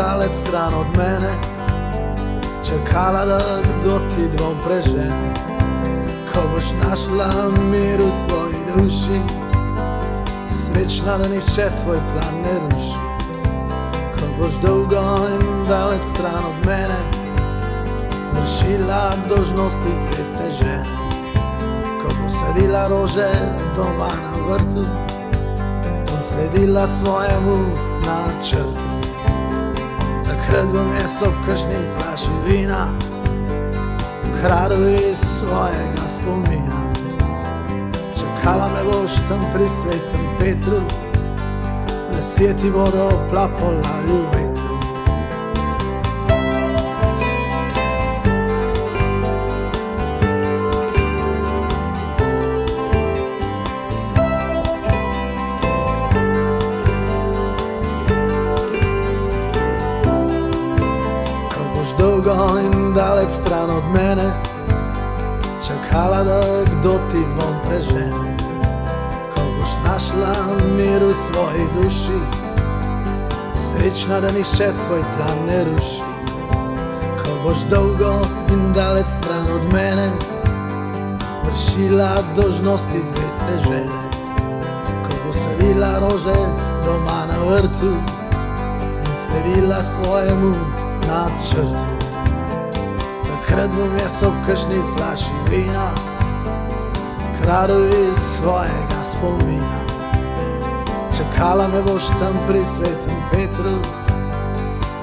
dalec stran od mene, čakala, da kdo ti dvom prežene. Ko boš našla mir v svoji duši, srečna, da nihče tvoj plan ne ruši. Ko boš dolgo in dalec stran od mene, vršila dolžnosti zveste žene. Ko boš sadila rože doma na vrtu in sledila svojemu načrtu, takrat bom jaz ob kakšni flaši vina ukradel iz svojega spomina. Čakala me boš tam pri Svetem Petru, lesje ti bodo plapolali v vetru. Dolgo in dalec stran od mene, čakala, da kdo ti dvom prežene. Ko boš našla mir v svoji duši, srečna, da nihče tvoj plan ne ruši. Ko boš dolgo in dalec stran od mene, vršila dolžnosti zveste žene. Ko boš sadila rože doma na vrtu in sledila svojemu načrtu, takrat bom jaz ob kakšni flaši vina kradel iz svojega spomina. Čakala me boš tam pri Svetem Petru,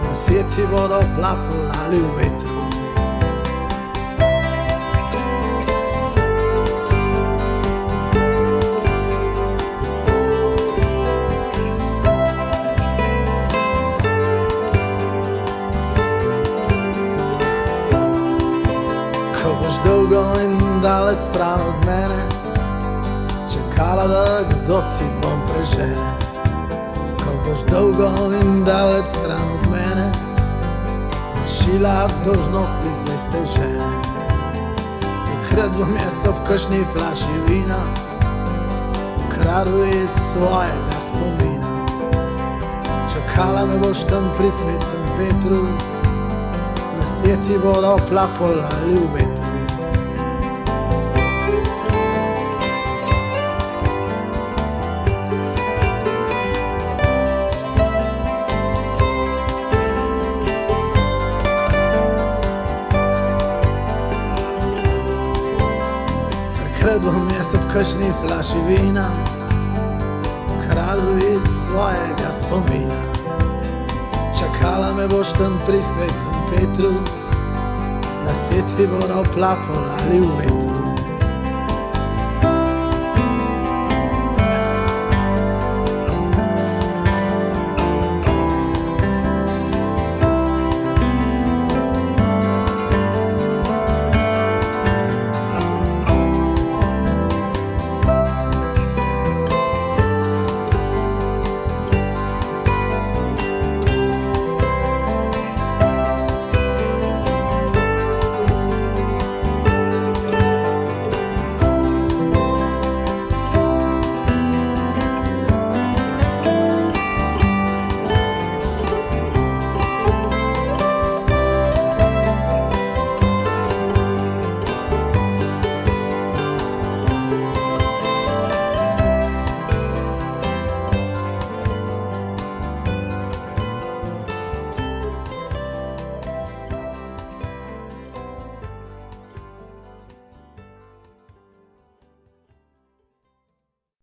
lasje ti bodo plapolali v vetru. Ko boš dolgo in dalec stran od mene, čakala, da kdo ti dvom prežene. Ko boš dolgo in dalec stran od mene, vršila dolžnosti zveste žene. Takrat bom jaz ob kakšni flaši vina ukradel iz svojega spomina. Čakala me boš tam pri Svetem Petru, lasje ti bodo plapolali v vetru. Takrat bom jaz ob kakšni flaši vina ukradel iz svojega spomina. Čakala me boš tam pri Svetem Petru, lasje ti bodo plapolali v vetru.